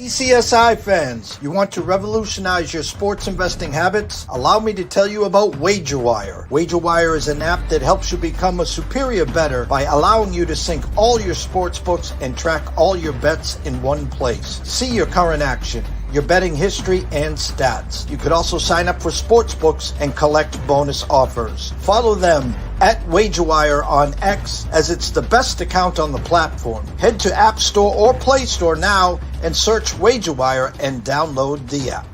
TPCSI fans, you want to revolutionize your sports investing habits? Allow me to tell you about WagerWire. WagerWire is an app that helps you become a superior bettor by allowing you to sync all your sports books and track all your bets in one place. See your current action, your betting history, and stats. You could also sign up for sports books and collect bonus offers. Follow them at WagerWire on X, as it's the best account on the platform. Head to App Store or Play Store now and search WagerWire and download the app.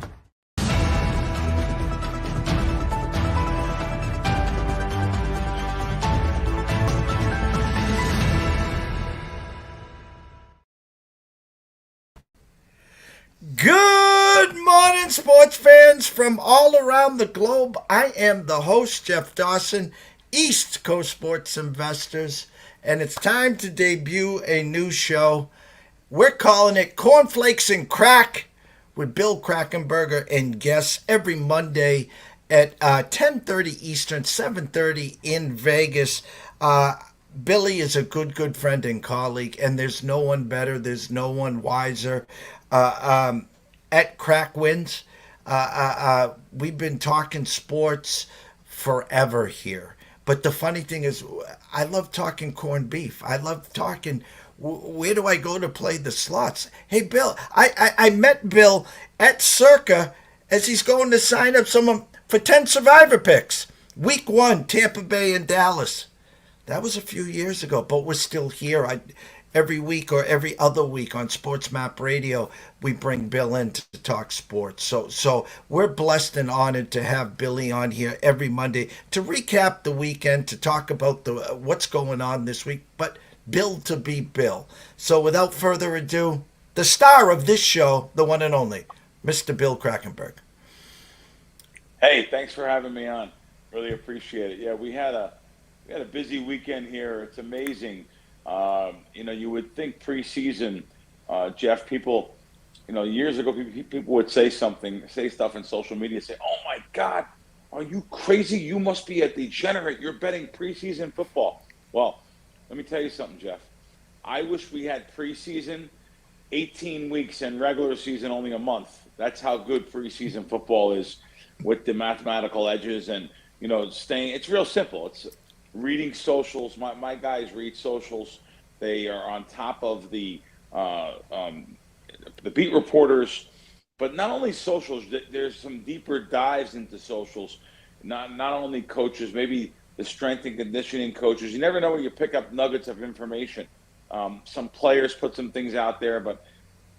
Good morning, sports fans from all around the globe. I am the host, Jeff Dawson, East Coast Sports Investors, and it's time to debut a new show. We're calling it Korn Flakes Krack with Bill Krackomberger and guests every Monday at 10:30 Eastern, 7:30 in Vegas. Billy is a good friend and colleague, and there's no one better, there's no one wiser at Crack Wins. We've been talking sports forever here. But the funny thing is, I love talking corned beef. I love talking, where do I go to play the slots? Hey, Bill, I met Bill at Circa as he's going to sign up someone for 10 Survivor picks. Week 1, Tampa Bay and Dallas. That was a few years ago, but we're still here. Every week or every other week on Sports Map Radio, we bring Bill in to talk sports. So we're blessed and honored to have Billy on here every Monday to recap the weekend, to talk about what's going on this week, but Bill to be Bill. So without further ado, the star of this show, the one and only, Mr. Bill Krackomberger. Hey, thanks for having me on. Really appreciate it. Yeah, we had a busy weekend here. It's amazing. You would think preseason, Jeff, people, years ago, people would say stuff in social media, say, oh my God, are you crazy? You must be a degenerate. You're betting preseason football. Well, let me tell you something, Jeff. I wish we had preseason 18 weeks and regular season only a month. That's how good preseason football is with the mathematical edges and, it's real simple. It's reading socials. My guys read socials. They are on top of the beat reporters, but not only socials. There's some deeper dives into socials. Not only coaches, maybe the strength and conditioning coaches. You never know where you pick up nuggets of information. Some players put some things out there, but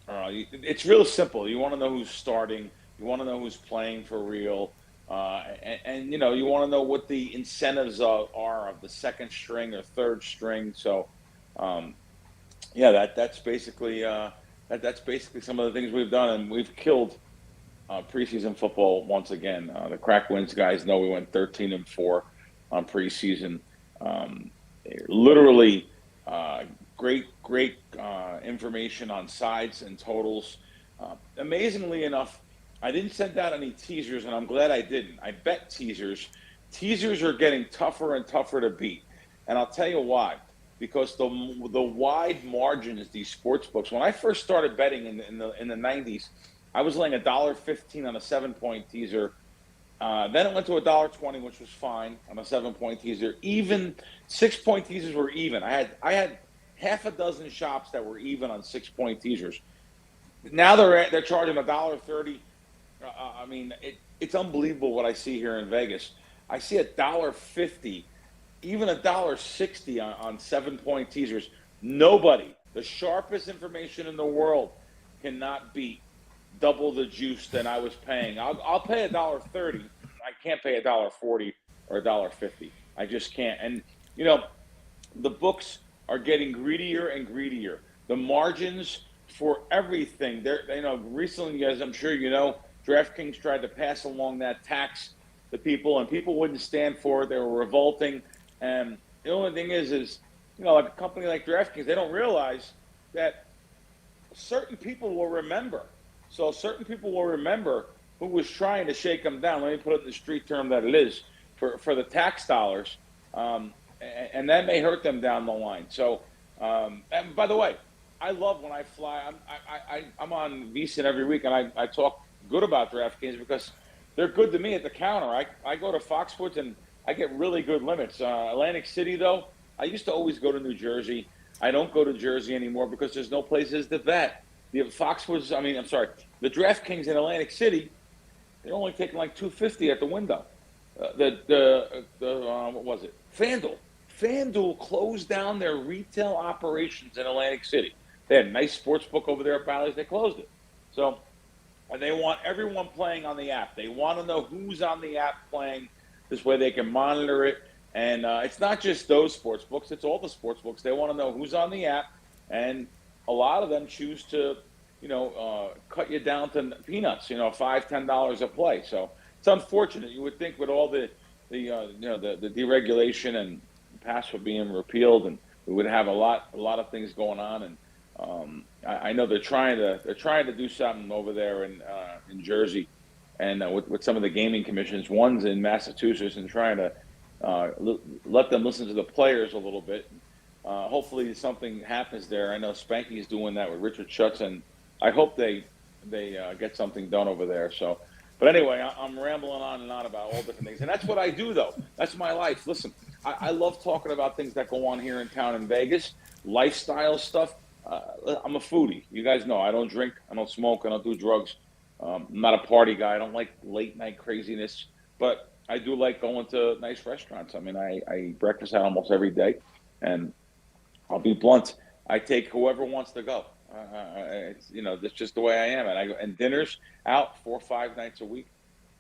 it's real simple. You want to know who's starting. You want to know who's playing for real. And you want to know what the incentives are of the second string or third string. So, that's basically some of the things we've done, and we've killed preseason football once again. The Crack Wins guys know we went 13-4 on preseason. Literally, great information on sides and totals. Amazingly enough, I didn't send out any teasers, and I'm glad I didn't. I bet teasers. Teasers are getting tougher and tougher to beat, and I'll tell you why. Because the wide margins, these sports books. When I first started betting in the 90s, I was laying $1.15 on a 7-point teaser. Then it went to $1.20, which was fine on a 7-point teaser. Even 6-point teasers were even. I had half a dozen shops that were even on 6-point teasers. Now they're charging $1.30. It's unbelievable what I see here in Vegas. I see $1.50, even $1.60 on 7-point teasers. Nobody, the sharpest information in the world, cannot beat double the juice than I was paying. I'll pay $1.30. I can't pay $1.40 or $1.50. I just can't. And the books are getting greedier and greedier. The margins for everything. Recently, as I'm sure you know, DraftKings tried to pass along that tax to people, and people wouldn't stand for it. They were revolting. And the only thing is like a company like DraftKings, they don't realize that certain people will remember. So certain people will remember who was trying to shake them down. Let me put it in the street term that it is for the tax dollars. And that may hurt them down the line. So, and by the way, I love when I fly. I'm on VSiN every week, and I talk good about DraftKings because they're good to me at the counter. I go to Fox Sports and I get really good limits. Atlantic City, though, I used to always go to New Jersey. I don't go to Jersey anymore because there's no places to bet. The Fox Sports, I mean, I'm sorry, the DraftKings in Atlantic City, they're only taking like 250 at the window. What was it? FanDuel closed down their retail operations in Atlantic City. They had a nice sports book over there at Bally's. They closed it. So, and they want everyone playing on the app. They want to know who's on the app playing. This way they can monitor it. And it's not just those sports books. It's all the sports books. They want to know who's on the app. And a lot of them choose to, cut you down to peanuts, $5, $10 a play. So it's unfortunate. You would think with all the deregulation and PASPA being repealed, and we would have a lot of things going on. And I know they're trying to do something over there in Jersey, and with some of the gaming commissions. One's in Massachusetts, and trying to let them listen to the players a little bit. Hopefully something happens there. I know Spanky's doing that with Richard Schutz, and I hope they get something done over there. So, but anyway, I'm rambling on and on about all different things, and that's what I do, though. That's my life. Listen, I love talking about things that go on here in town in Vegas, lifestyle stuff. I'm a foodie. You guys know I don't drink, I don't smoke, I don't do drugs. I'm not a party guy. I don't like late night craziness, but I do like going to nice restaurants. I mean, I eat breakfast out almost every day, and I'll be blunt. I take whoever wants to go. That's just the way I am. And I go and dinners out 4 or 5 nights a week.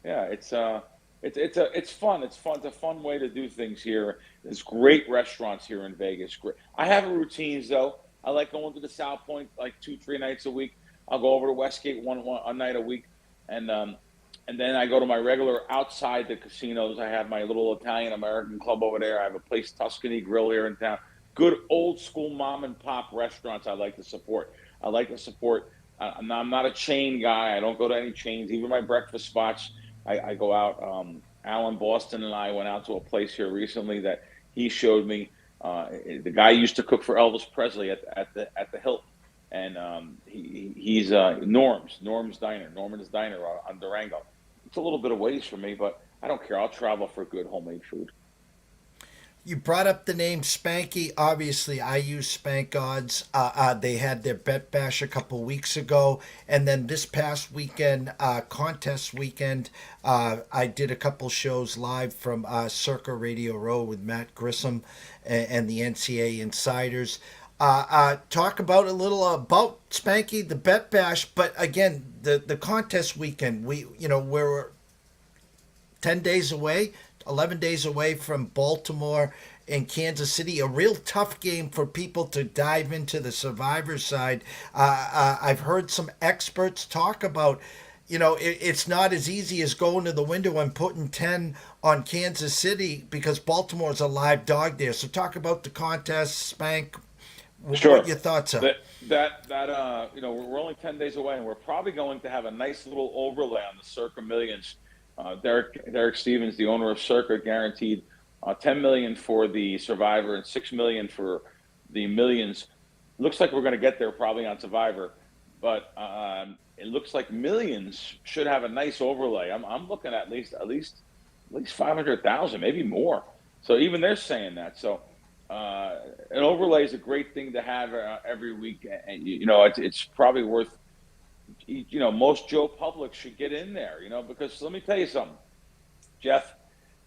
Yeah, it's fun. It's fun. It's a fun way to do things here. There's great restaurants here in Vegas. Great. I have routines though. I like going to the South Point like 2-3 nights a week. I'll go over to Westgate one night a week, and then I go to my regular outside the casinos. I have my little Italian American club over there. I have a place, Tuscany Grill, here in town. Good old school mom and pop restaurants I like to support. I'm not a chain guy. I don't go to any chains. Even my breakfast spots, I go out. Alan Boston and I went out to a place here recently that he showed me. The guy used to cook for Elvis Presley at the Hilton, and he's Norm's Diner, Norman's Diner on Durango. It's a little bit of ways for me, but I don't care. I'll travel for good homemade food. You brought up the name Spanky. Obviously, I use Spank Odds. They had their Bet Bash a couple weeks ago, and then this past weekend, contest weekend, I did a couple shows live from Circa Radio Row with Matt Grissom and the NCAA Insiders. Talk about a little about Spanky, the Bet Bash, but again, the contest weekend. We're 10 days away, 11 days away from Baltimore and Kansas City. A real tough game for people to dive into the survivor side. I've heard some experts talk about, it's not as easy as going to the window and putting 10 on Kansas City because Baltimore's a live dog there. So talk about the contest, Spank, Sure. what your thoughts are. We're only 10 days away, and we're probably going to have a nice little overlay on the Circa Millions. Derek Stevens, the owner of Circa, guaranteed $10 million for the Survivor and $6 million for the Millions. Looks like we're going to get there probably on Survivor, but it looks like Millions should have a nice overlay. I'm looking at least 500,000, maybe more. So even they're saying that. So an overlay is a great thing to have every week, and it's probably worth. Most Joe Public should get in there, because let me tell you something, Jeff,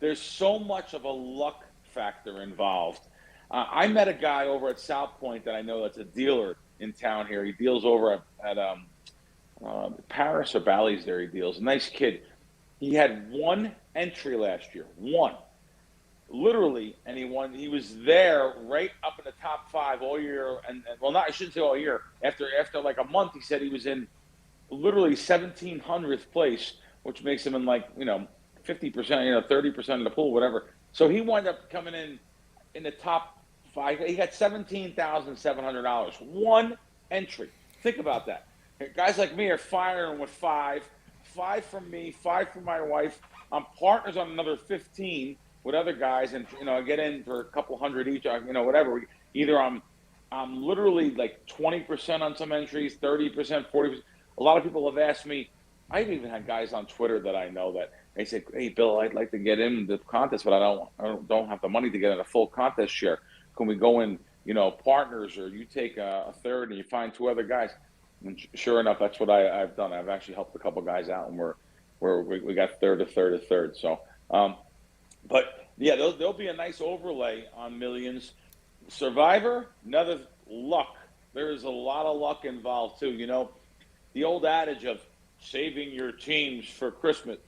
there's so much of a luck factor involved. I met a guy over at South Point that I know that's a dealer in town here. He deals over at Paris or Bally's there. He deals. A nice kid. He had one entry last year, one. Literally, and he won. He was there right up in the top 5 all year, and I shouldn't say all year. After like a month, he said he was in literally 1700th place, which makes him in 50%, 30% of the pool, whatever. So he wound up coming in the top 5. He got $17,700. One entry. Think about that. Guys like me are firing with 5 from me, 5 from my wife. I'm partners on another 15 with other guys, and I get in for a couple hundred each. Whatever. Either I'm I'm literally like 20% on some entries, 30%, 40%. A lot of people have asked me. I've even had guys on Twitter that I know that they say, "Hey, Bill, I'd like to get in the contest, but I don't have the money to get in a full contest share. Can we go in, partners, or you take a third and you find two other guys?" And sure enough, that's what I've done. I've actually helped a couple guys out, and we got third, a third, a third. So, but yeah, there'll be a nice overlay on Millions. Survivor, another luck. There is a lot of luck involved too. The old adage of saving your teams for Christmas.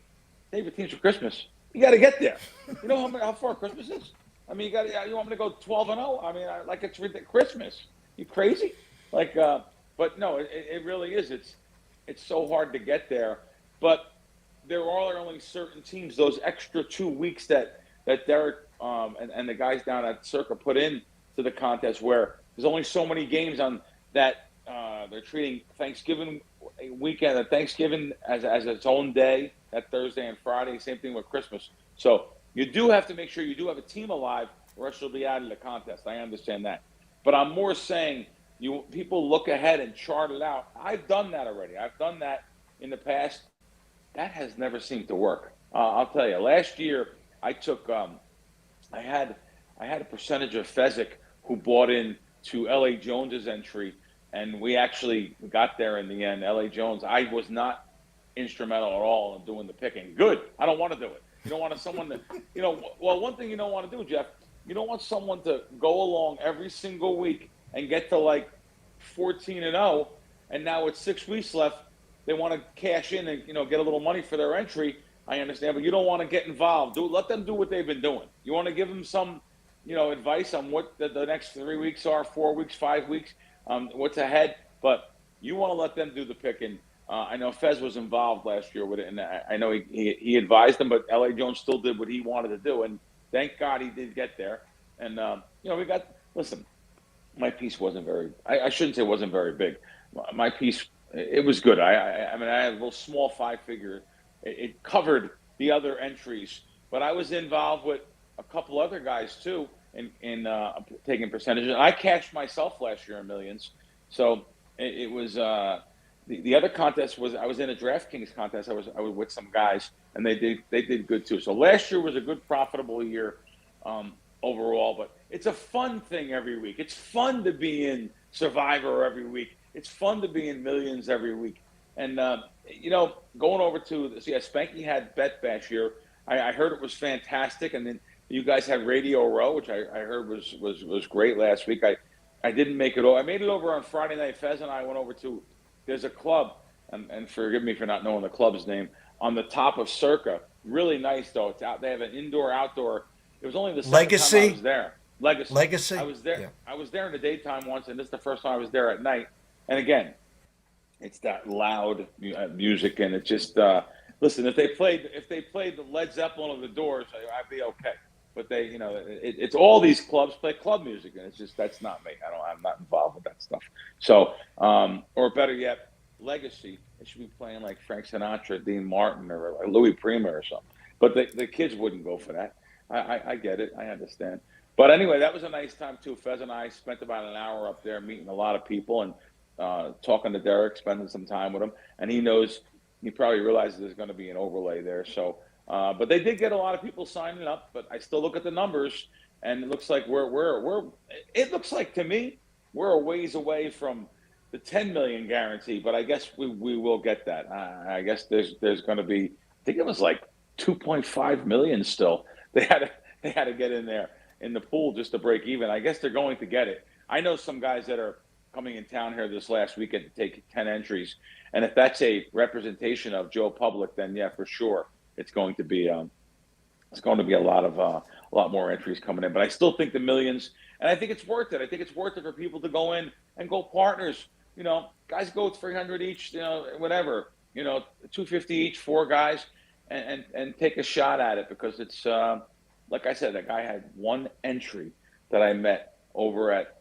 Save your teams for Christmas. You got to get there. You know how far Christmas is? I mean, you want me to go 12-0? I mean, like it's Christmas. You crazy? Like, but no, it really is. It's so hard to get there. But there are only certain teams. Those extra 2 weeks that Derek and the guys down at Circa put in to the contest, where there's only so many games on that. They're treating Thanksgiving weekend and Thanksgiving as its own day, that Thursday and Friday. Same thing with Christmas. So you do have to make sure you do have a team alive, or else you'll be out of the contest. I understand that. But I'm more saying people look ahead and chart it out. I've done that already. I've done that in the past. That has never seemed to work. I'll tell you. Last year, I took I had a percentage of Fezzik who bought in to L.A. Jones's entry, and we actually got there in the end. L.A. Jones, I was not instrumental at all in doing the picking. Good. I don't want to do it. You don't want someone to, well, one thing you don't want to do, Jeff, you don't want someone to go along every single week and get to like 14-0, and now with 6 weeks left, they want to cash in and get a little money for their entry. I understand, but you don't want to get involved. Let them do what they've been doing. You want to give them some, advice on what the next 3 weeks are, 4 weeks, 5 weeks, what's ahead. But you want to let them do the picking. I know Fez was involved last year with it, and I know he advised them, but L.A. Jones still did what he wanted to do, and thank God he did get there. And listen, my piece wasn't very. I shouldn't say it wasn't very big. My piece, it was good. I mean, I had a little small 5-figure. It covered the other entries, but I was involved with a couple other guys too in taking percentages. I cashed myself last year in Millions, so it was the other contest was I was in a DraftKings contest. I was with some guys, and they did good too. So last year was a good profitable year overall. But it's a fun thing every week. It's fun to be in Survivor every week. It's fun to be in Millions every week. And going over to Spanky had Bet Bash here. I heard it was fantastic, and then you guys had Radio Row, which I heard was great last week. I didn't make it over. I made it over on Friday night. Fez and I went over to, there's a club, and forgive me for not knowing the club's name, on the top of Circa. Really nice though. It's out. They have an indoor outdoor. It was only the second time I was there. Legacy. I was there. Yeah. I was there in the daytime once, and this is the first time I was there at night. And again, it's that loud music, and it just listen. If they played the Led Zeppelin or the Doors, I'd be okay. But it's all these clubs play club music, and it's just that's not me. I'm not involved with that stuff. So, or better yet, Legacy. They should be playing like Frank Sinatra, Dean Martin, or like Louis Prima or something. But the kids wouldn't go for that. I get it. I understand. But anyway, that was a nice time too. Fez and I spent about an hour up there meeting a lot of people and talking to Derek, spending some time with him. And he probably realizes there's going to be an overlay there. So, but they did get a lot of people signing up. But I still look at the numbers, and it looks like it looks like to me we're a ways away from the 10 million guarantee. But I guess we will get that. I guess there's going to be. I think it was like 2.5 million still. They had to get in there in the pool just to break even. I guess they're going to get it. I know some guys that are coming in town here this last weekend to take 10 entries, and if that's a representation of Joe Public, then yeah, for sure it's going to be a lot more entries coming in. But I still think the Millions, and I think it's worth it. I think it's worth it for people to go in and go partners. Guys go 300 each, whatever, 250 each, 4 guys. And take a shot at it, because it's like I said, that guy had one entry that I met over at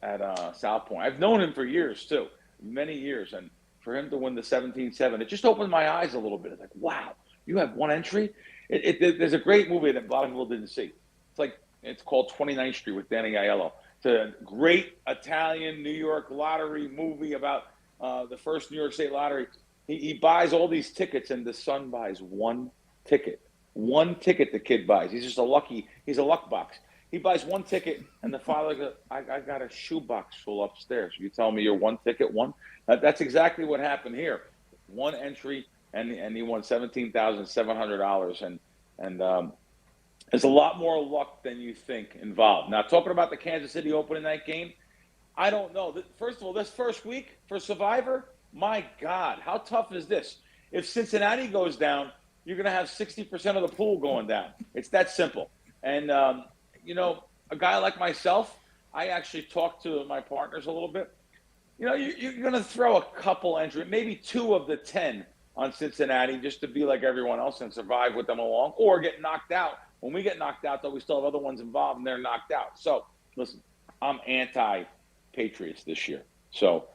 South Point. I've known him for years too, many years, and for him to win the 17-7, it just opened my eyes a little bit. It's like, wow, you have one entry. There's a great movie that a lot of people didn't see. It's called 29th Street with Danny Aiello. to great Italian New York lottery movie about the first New York State lottery. He buys all these tickets, and the son buys one ticket. One ticket the kid buys. He's a luck box. He buys one ticket, and the father goes, I got a shoebox full upstairs. You tell me you're one ticket, one? That's exactly what happened here. One entry, and he won $17,700. And there's a lot more luck than you think involved. Now, talking about the Kansas City opening night game, I don't know. First of all, this first week for Survivor, my God, how tough is this? If Cincinnati goes down, you're going to have 60% of the pool going down. It's that simple. And, a guy like myself, I actually talk to my partners a little bit. You're going to throw a couple entries, maybe 2 of the 10 on Cincinnati just to be like everyone else and survive with them along, or get knocked out. When we get knocked out, though, we still have other ones involved, and they're knocked out. So, listen, I'm anti-Patriots this year. So,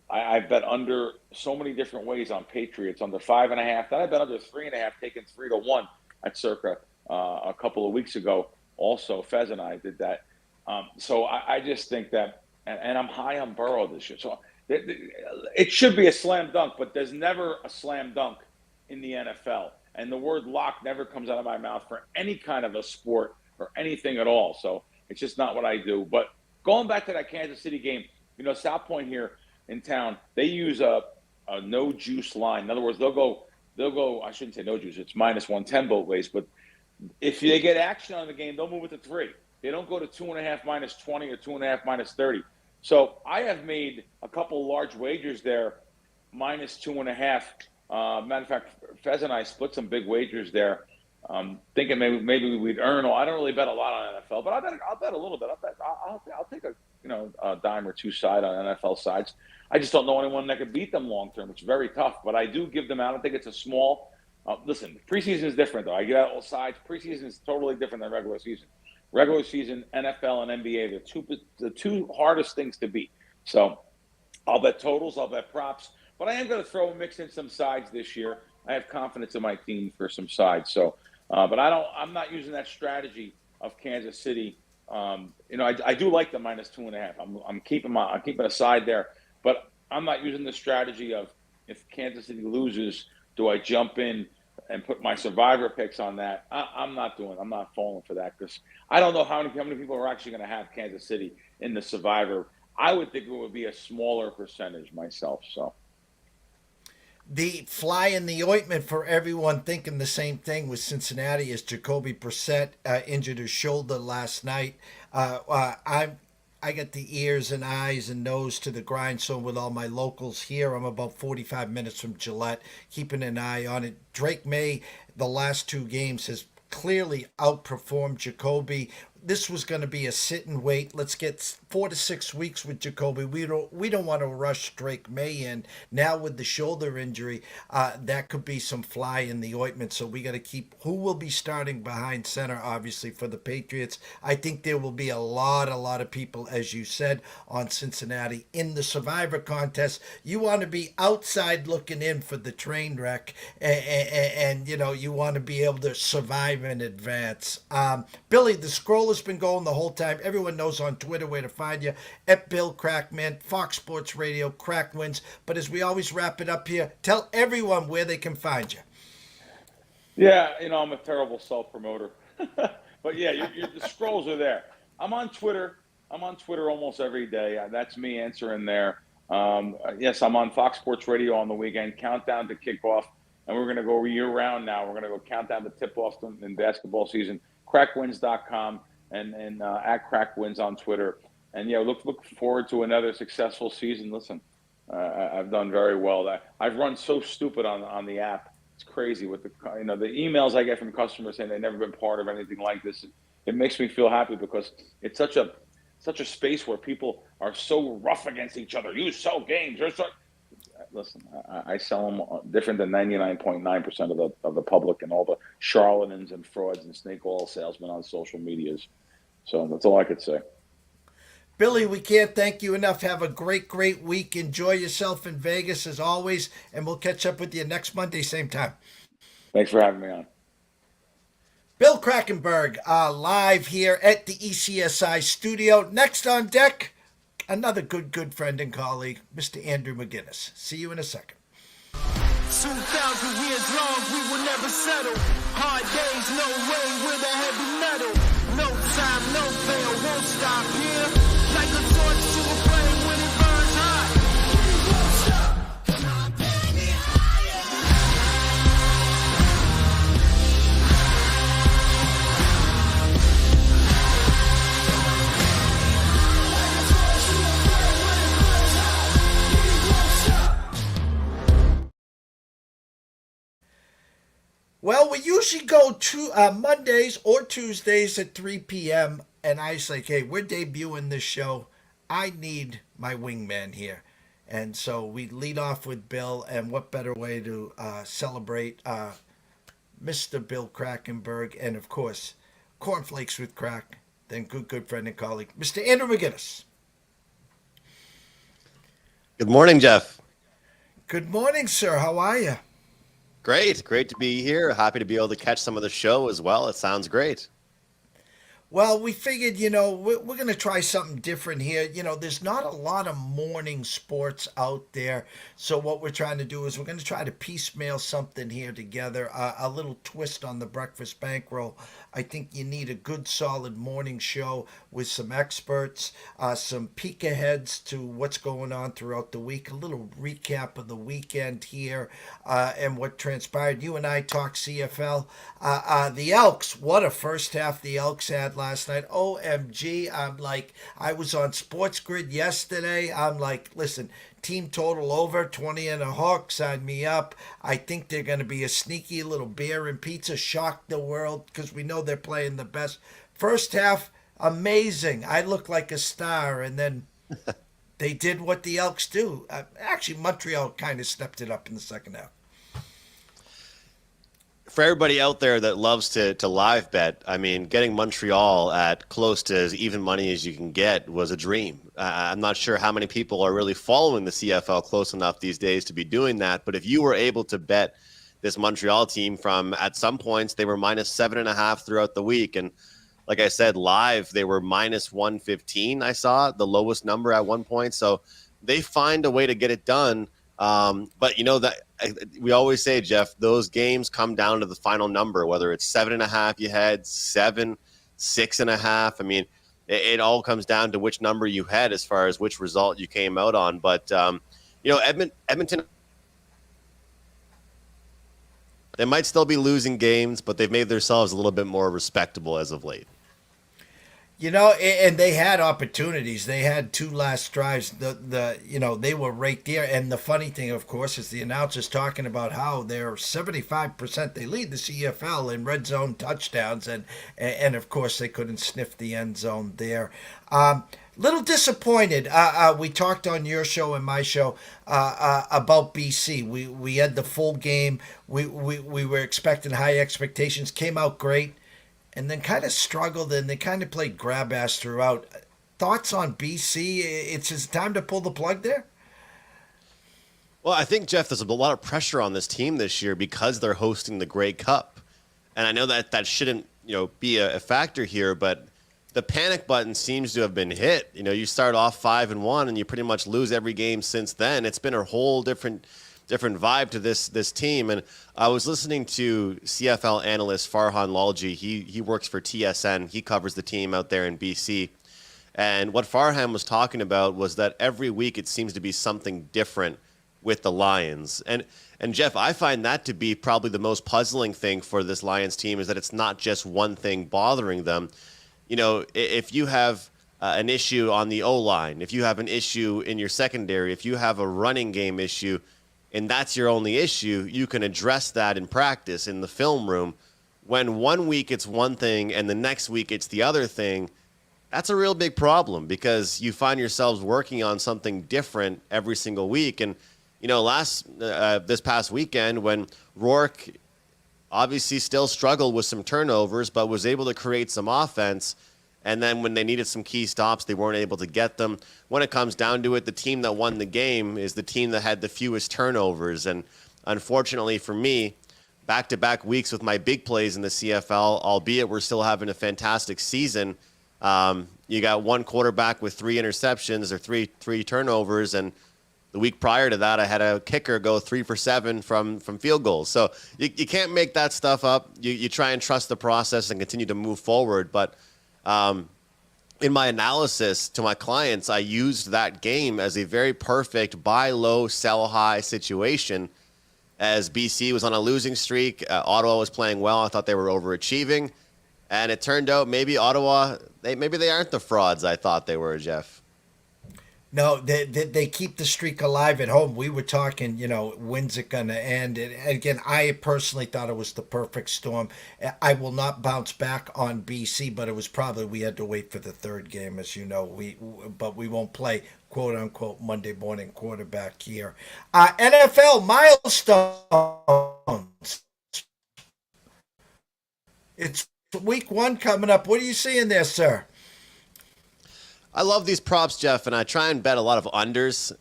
I bet under so many different ways on Patriots, under 5.5. Then I bet under 3.5, taking 3-1 at Circa a couple of weeks ago. Also, Fez and I did that. So I just think that, and I'm high on Burrow this year. So it should be a slam dunk, but there's never a slam dunk in the NFL. And the word lock never comes out of my mouth for any kind of a sport or anything at all. So it's just not what I do. But going back to that Kansas City game, South Point here in town, they use a no juice line. In other words, they'll go, I shouldn't say no juice, it's -110 both ways, but if they get action on the game, they'll move it to 3. They don't go to 2.5 -20 or 2.5 -30. So I have made a couple large wagers there, -2.5. Matter of fact, Fez and I split some big wagers there, thinking maybe we'd earn. I don't really bet a lot on NFL, but I'll bet a little bit. I'll take a dime or two side on NFL sides. I just don't know anyone that could beat them long term. It's very tough, but I do give them out. I think it's a small. Listen, preseason is different, though. I get out all sides. Preseason is totally different than regular season. Regular season, NFL and NBA, the two hardest things to beat. So I'll bet totals, I'll bet props, but I am going to mix in some sides this year. I have confidence in my team for some sides. So, but I'm not using that strategy of Kansas City. I do like the -2.5. I'm keeping a side there, but I'm not using the strategy of if Kansas City loses, do I jump in and put my survivor picks on that? I'm not falling for that, because I don't know how many people are actually going to have Kansas City in the survivor. I would think it would be a smaller percentage myself. So the fly in the ointment for everyone thinking the same thing with Cincinnati is Jacoby Brissett injured his shoulder last night. I got the ears and eyes and nose to the grindstone with all my locals here. I'm about 45 minutes from Gillette, keeping an eye on it. Drake May, the last 2 games, has clearly outperformed Jacoby. This was going to be a sit and wait. Let's get 4 to 6 weeks with Jacoby. We don't want to rush Drake May in. Now with the shoulder injury, that could be some fly in the ointment. So we got to keep who will be starting behind center, obviously, for the Patriots. I think there will be a lot of people, as you said, on Cincinnati in the Survivor contest. You want to be outside looking in for the train wreck, and you want to be able to survive in advance. Billy, the scroll has been going the whole time. Everyone knows on Twitter where to find you, at Bill Crackman, Fox Sports Radio, Crack Wins. But as we always wrap it up here, tell everyone where they can find you. Yeah, I'm a terrible self-promoter. But yeah, the scrolls are there. I'm on Twitter. Almost every day. That's me answering there. Yes, I'm on Fox Sports Radio on the weekend. Countdown to kickoff. And we're going to go year-round now. We're going to go countdown to tip-off in basketball season. Crackwins.com and at Crackwins on Twitter. And, look forward to another successful season. Listen, I've done very well. I've run so stupid on the app. It's crazy with the emails I get from customers saying they've never been part of anything like this. It makes me feel happy because it's such a space where people are so rough against each other. You sell games. Listen, I sell them different than 99.9% of the public and all the charlatans and frauds and snake oil salesmen on social medias. So that's all I could say. Billy, we can't thank you enough. Have a great week. Enjoy yourself in Vegas as always, and we'll catch up with you next Monday, same time. Thanks for having me on. Bill Krackomberger, live here at the ECSI studio. Next on deck, another good friend and colleague, Mr. Andrew McGinnis. See you in a second. 2,000 years long, we will never settle. Hard days, no way, with a heavy metal. No time, no fail, won't stop here. Like a torch to a flame when it burns hot. We won't stop. Come on, baby, higher. Like a torch to a flame when it burns hot. We won't stop. Well, we usually go to Mondays or Tuesdays at 3 p.m. And I was like, hey, we're debuting this show. I need my wingman here. And so we lead off with Bill. And what better way to celebrate Mr. Bill Krackomberger and, of course, Korn Flakes with Krack than good friend and colleague, Mr. Andrew McGinnis. Good morning, Jeff. Good morning, sir. How are you? Great to be here. Happy to be able to catch some of the show as well. It sounds great. Well, we figured, we're going to try something different here. There's not a lot of morning sports out there. So what we're trying to do is we're going to try to piecemeal something here together, a little twist on the breakfast bankroll. I think you need a good, solid morning show with some experts, some peek aheads to what's going on throughout the week, a little recap of the weekend here and what transpired. You and I talked CFL. The Elks, what a first half the Elks had last night. OMG, I was on Sports Grid yesterday. I'm like, listen, team total over 20 and a hook, sign me up. I think they're going to be a sneaky little beer and pizza, shock the world because we know they're playing the best. First half, amazing. I look like a star, and then they did what the Elks do. Actually, Montreal kind of stepped it up in the second half. For everybody out there that loves to live bet, I mean, getting Montreal at close to as even money as you can get was a dream. I'm not sure how many people are really following the CFL close enough these days to be doing that. But if you were able to bet this Montreal team from, at some points, they were minus 7.5 throughout the week. And like I said, live, they were minus 115, I saw, the lowest number at one point. So they find a way to get it done. But that we always say, Jeff, those games come down to the final number, whether it's 7.5 you had, 7, 6.5. I mean, it all comes down to which number you had as far as which result you came out on. But, Edmonton, they might still be losing games, but they've made themselves a little bit more respectable as of late. And they had opportunities. They had two last drives. They were right there. And the funny thing, of course, is the announcers talking about how they're 75%. They lead the CFL in red zone touchdowns, and of course they couldn't sniff the end zone there. Little disappointed. We talked on your show and my show about BC. We had the full game. We were expecting high expectations. Came out great. And then kind of struggled, and they kind of played grab ass throughout. Thoughts on BC? It's his time to pull the plug there? Well, I think, Jeff, there's a lot of pressure on this team this year because they're hosting the Grey Cup. And I know that shouldn't be a factor here, but the panic button seems to have been hit. You start off 5-1, and you pretty much lose every game since then. It's been a whole different vibe to this team. And I was listening to CFL analyst Farhan Lalji. He works for TSN. He covers the team out there in BC. And what Farhan was talking about was that every week it seems to be something different with the Lions. And Jeff, I find that to be probably the most puzzling thing for this Lions team, is that it's not just one thing bothering them. If you have an issue on the O-line, if you have an issue in your secondary, if you have a running game issue, and that's your only issue, you can address that in practice in the film room. When one week it's one thing and the next week it's the other thing, that's a real big problem because you find yourselves working on something different every single week. And, this past weekend when Rourke obviously still struggled with some turnovers but was able to create some offense, and then when they needed some key stops, they weren't able to get them. When it comes down to it, the team that won the game is the team that had the fewest turnovers. And unfortunately for me, back-to-back weeks with my big plays in the CFL, albeit we're still having a fantastic season. You got one quarterback with 3 interceptions or three turnovers, and the week prior to that, I had a kicker go 3 for 7 from field goals. So you can't make that stuff up. You try and trust the process and continue to move forward. But in my analysis to my clients, I used that game as a very perfect buy low, sell high situation. As BC was on a losing streak, Ottawa was playing well. I thought they were overachieving. And it turned out maybe Ottawa, maybe they aren't the frauds I thought they were, Jeff. No, they keep the streak alive at home. We were talking, when's it going to end? And again, I personally thought it was the perfect storm. I will not bounce back on BC, but it was probably we had to wait for the third game, as you know. But we won't play quote unquote Monday morning quarterback here. NFL milestones. It's week 1 coming up. What are you seeing there, sir? I love these props, Jeff, and I try and bet a lot of unders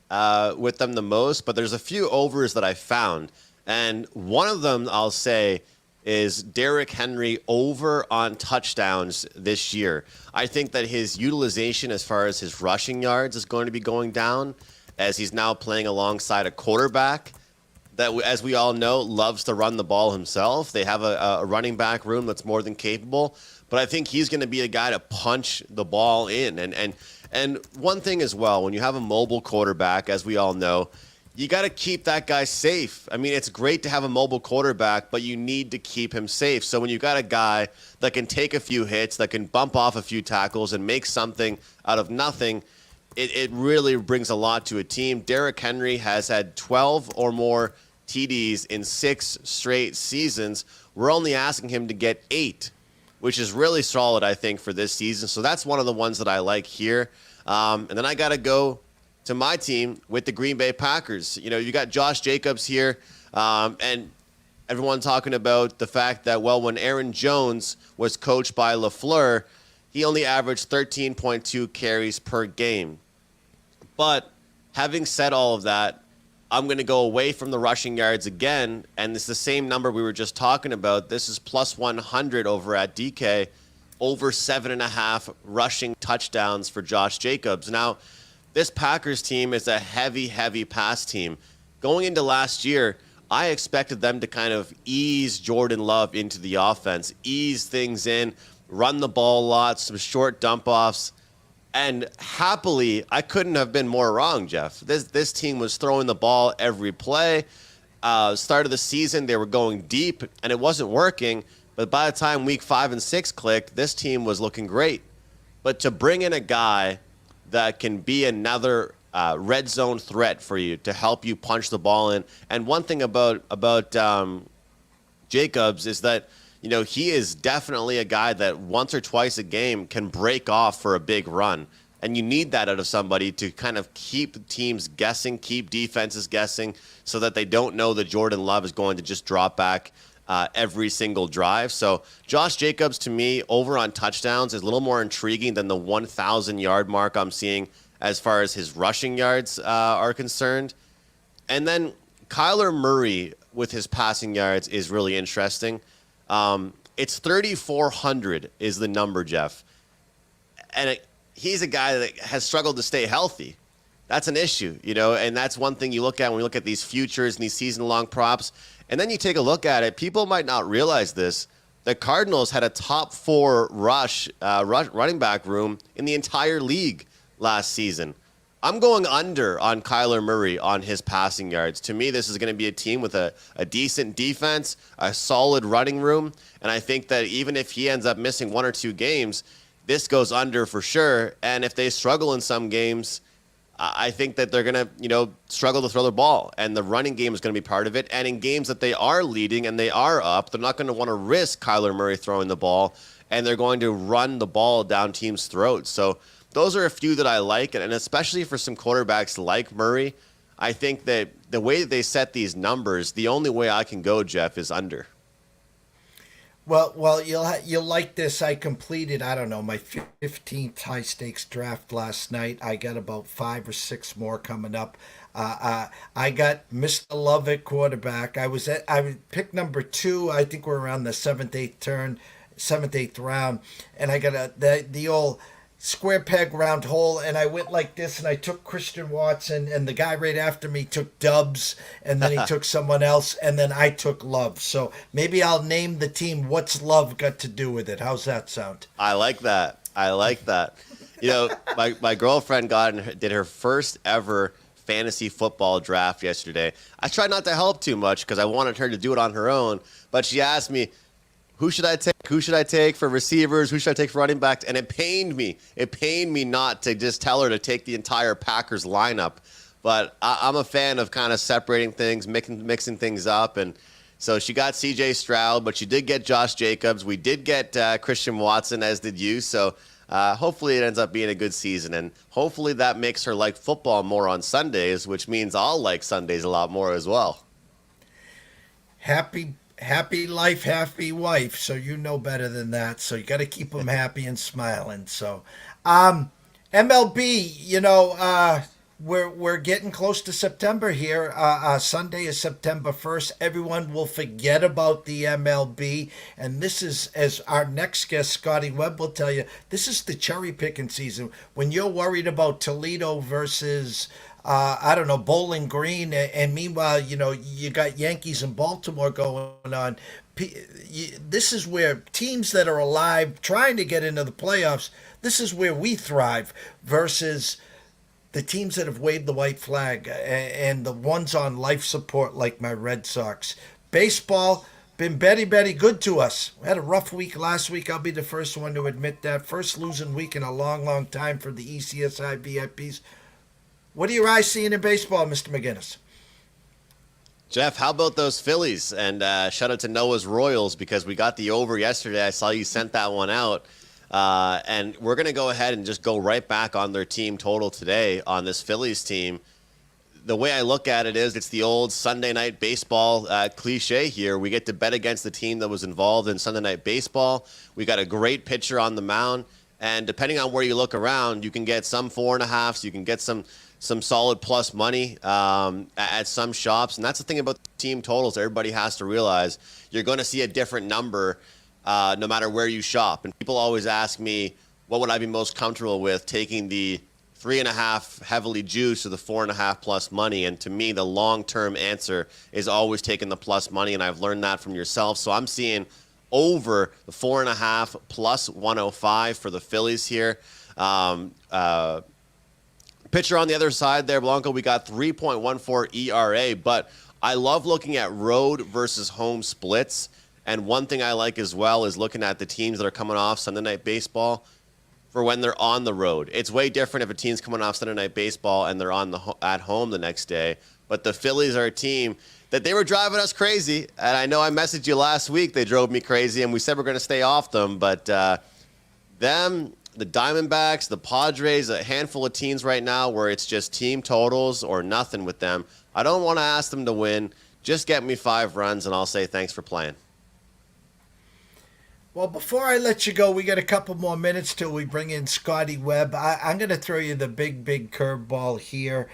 with them the most, but there's a few overs that I found. And one of them, I'll say, is Derrick Henry over on touchdowns this year. I think that his utilization as far as his rushing yards is going to be going down as he's now playing alongside a quarterback that, as we all know, loves to run the ball himself. They have a running back room that's more than capable. But I think he's going to be a guy to punch the ball in. And one thing as well, when you have a mobile quarterback, as we all know, you got to keep that guy safe. I mean, it's great to have a mobile quarterback, but you need to keep him safe. So when you got a guy that can take a few hits, that can bump off a few tackles and make something out of nothing, it really brings a lot to a team. Derrick Henry has had 12 or more TDs in 6 straight seasons. We're only asking him to get 8. Which is really solid, I think, for this season. So that's one of the ones that I like here. And then I got to go to my team with the Green Bay Packers. You got Josh Jacobs here, and everyone talking about the fact that, well, when Aaron Jones was coached by LaFleur, he only averaged 13.2 carries per game. But having said all of that, I'm going to go away from the rushing yards again, and it's the same number we were just talking about. This is plus 100 over at DK, over 7.5 rushing touchdowns for Josh Jacobs. Now, this Packers team is a heavy, heavy pass team. Going into last year, I expected them to kind of ease Jordan Love into the offense, ease things in, run the ball a lot, some short dump-offs. And happily, I couldn't have been more wrong, Jeff. This team was throwing the ball every play. Start of the season, they were going deep, and it wasn't working. But by the time week 5 and 6 clicked, this team was looking great. But to bring in a guy that can be another red zone threat for you to help you punch the ball in. And one thing about Jacobs is that, he is definitely a guy that once or twice a game can break off for a big run. And you need that out of somebody to kind of keep teams guessing, keep defenses guessing, so that they don't know that Jordan Love is going to just drop back every single drive. So Josh Jacobs, to me, over on touchdowns is a little more intriguing than the 1,000-yard mark I'm seeing as far as his rushing yards are concerned. And then Kyler Murray with his passing yards is really interesting. It's 3,400 is the number, Jeff. And he's a guy that has struggled to stay healthy. That's an issue, and that's one thing you look at when we look at these futures and these season-long props. And then you take a look at it. People might not realize this. The Cardinals had a top 4 running back room in the entire league last season. I'm going under on Kyler Murray on his passing yards. To me, this is going to be a team with a decent defense, a solid running room, and I think that even if he ends up missing 1 or 2 games, this goes under for sure. And if they struggle in some games, I think that they're going to, struggle to throw the ball, and the running game is going to be part of it. And in games that they are leading and they are up, they're not going to want to risk Kyler Murray throwing the ball, and they're going to run the ball down teams' throats. So those are a few that I like, and especially for some quarterbacks like Murray, I think that the way that they set these numbers, the only way I can go, Jeff, is under. Well, you'll like this. I completed, my 15th high stakes draft last night. I got about 5 or 6 more coming up. I got Mr. Love at quarterback. I picked number 2. I think we're around the seventh, eighth round, and I got the old square peg round hole, and I went like this, and I took Christian Watson, and the guy right after me took Dubs, and then he took someone else, and then I took Love. So maybe I'll name the team What's Love Got to Do with It. How's that sound? I like that. You know, my girlfriend did her first ever fantasy football draft yesterday. I tried not to help too much because I wanted her to do it on her own, but she asked me, who should I take? Who should I take for receivers? Who should I take for running backs? And it pained me. It pained me not to just tell her to take the entire Packers lineup. But I'm a fan of kind of separating things, mixing things up. And so she got C.J. Stroud, but she did get Josh Jacobs. We did get Christian Watson, as did you. So hopefully it ends up being a good season. And hopefully that makes her like football more on Sundays, which means I'll like Sundays a lot more as well. Happy life, happy wife. So you know better than that. So you got to keep them happy and smiling. So, MLB, we're getting close to September here. Sunday is September 1st. Everyone will forget about the MLB. And this is, as our next guest, Scotty Webb, will tell you, this is the cherry picking season. When you're worried about Toledo versus Bowling Green, and meanwhile, you got Yankees and Baltimore going on. This is where teams that are alive, trying to get into the playoffs, this is where we thrive versus the teams that have waved the white flag and the ones on life support like my Red Sox. Baseball, been very good to us. We had a rough week last week. I'll be the first one to admit that. First losing week in a long time for the ECSI VIPs. What are your eyes seeing in baseball, Mr. McGinnis? Jeff, how about those Phillies? And shout out to Noah's Royals because we got the over yesterday. I saw you sent that one out. And we're going to go ahead and just go right back on their team total today on this Phillies team. The way I look at it is it's the old Sunday night baseball cliche here. We get to bet against the team that was involved in Sunday night baseball. We got a great pitcher on the mound. And depending on where you look around, you can get some 4.5s. You can get some solid plus money at some shops. And that's the thing about team totals. Everybody has to realize you're going to see a different number no matter where you shop. And people always ask me, what would I be most comfortable with, taking the 3.5 heavily juiced or the 4.5 plus money? And to me, the long-term answer is always taking the plus money. And I've learned that from yourself. So I'm seeing over the 4.5 plus 105 for the Phillies here. Pitcher on the other side there, Blanco, we got 3.14 ERA, but I love looking at road versus home splits. And one thing I like as well is looking at the teams that are coming off Sunday Night Baseball for when they're on the road. It's way different if a team's coming off Sunday Night Baseball and they're at home the next day. But the Phillies are a team that they were driving us crazy. And I know I messaged you last week. They drove me crazy, and we said we're going to stay off them. But them, the Diamondbacks, the Padres, a handful of teams right now where it's just team totals or nothing with them. I don't want to ask them to win. Just get me 5 runs, and I'll say thanks for playing. Well, before I let you go, we got a couple more minutes till we bring in Scotty Webb. I'm going to throw you the big curveball here.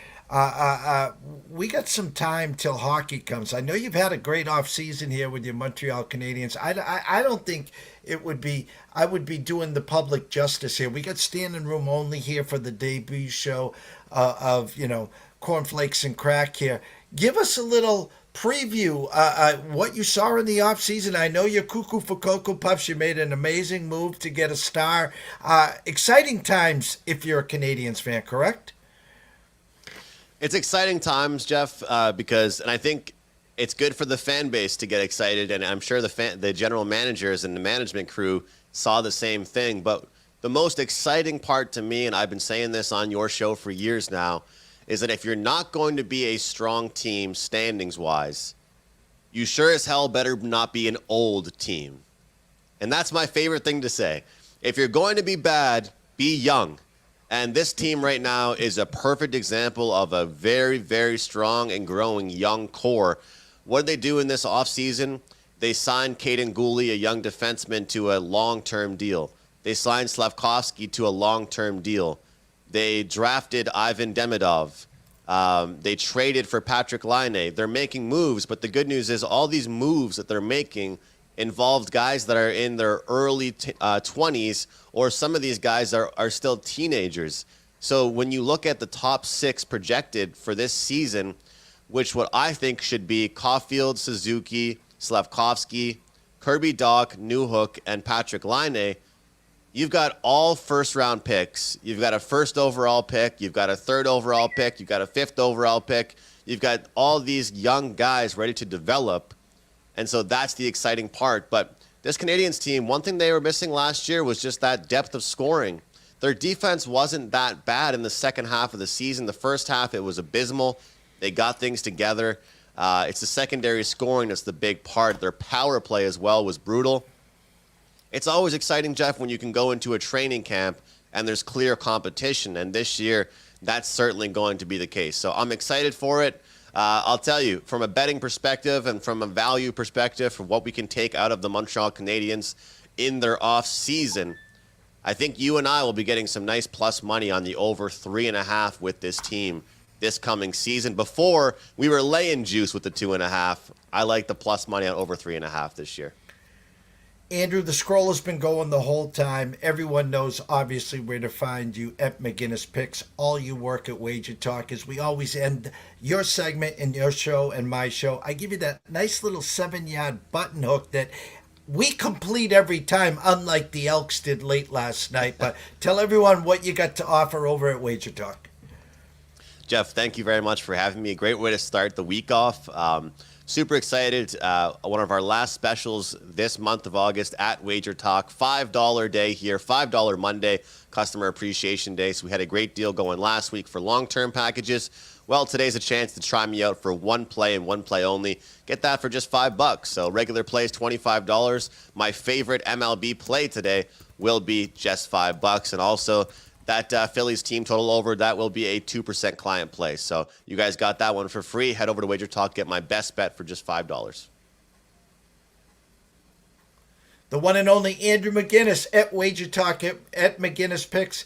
We got some time till hockey comes. I know you've had a great off season here with your Montreal Canadiens. I don't think I would be doing the public justice here. We got standing room only here for the debut show of Korn Flakes and Krack here. Give us a little preview what you saw in the offseason. I know you're cuckoo for Cocoa Puffs. You made an amazing move to get a star. Exciting times if you're a Canadiens fan, correct? It's exciting times, Jeff, because I think it's good for the fan base to get excited, and I'm sure the general managers and the management crew saw the same thing. But the most exciting part to me, and I've been saying this on your show for years now, is that if you're not going to be a strong team standings-wise, you sure as hell better not be an old team. And that's my favorite thing to say. If you're going to be bad, be young. And this team right now is a perfect example of a very, very strong and growing young core. What did they do in this offseason? They signed Caden Gooley, a young defenseman, to a long-term deal. They signed Slavkovsky to a long-term deal. They drafted Ivan Demidov. They traded for Patrick Laine. They're making moves, but the good news is all these moves that they're making involved guys that are in their early 20s, or some of these guys are still teenagers. So when you look at the top 6 projected for this season, which what I think should be Caulfield, Suzuki, Slavkovsky, Kirby Dach, Newhook, and Patrick Laine, you've got all first-round picks. You've got a first overall pick. You've got a third overall pick. You've got a fifth overall pick. You've got all these young guys ready to develop. And so that's the exciting part. But this Canadiens team, one thing they were missing last year was just that depth of scoring. Their defense wasn't that bad in the second half of the season. The first half, it was abysmal. They got things together. It's the secondary scoring that's the big part. Their power play as well was brutal. It's always exciting, Jeff, when you can go into a training camp and there's clear competition. And this year, that's certainly going to be the case. So I'm excited for it. I'll tell you, from a betting perspective and from a value perspective, for what we can take out of the Montreal Canadiens in their off season, I think you and I will be getting some nice plus money on the over 3.5 with this team this coming season. Before, we were laying juice with the 2.5. I like the plus money on over 3.5 this year. Andrew, the scroll has been going the whole time. Everyone knows, obviously, where to find you at McGinnis Picks. All you work at Wager Talk. As we always end your segment and your show and my show, I give you that nice little 7-yard button hook that we complete every time, unlike the Elks did late last night. But tell everyone what you got to offer over at Wager Talk. Jeff, thank you very much for having me. A great way to start the week off. Super excited. One of our last specials this month of August at Wager Talk. $5 day here, $5 Monday, Customer Appreciation Day. So we had a great deal going last week for long-term packages. Well, today's a chance to try me out for one play and one play only. Get that for just $5. So regular play is $25. My favorite MLB play today will be just $5. And also, that Phillies team total over, that will be a 2% client play. So you guys got that one for free. Head over to Wager Talk, get my best bet for just $5. The one and only Andrew McGinnis at Wager Talk at McGinnis Picks.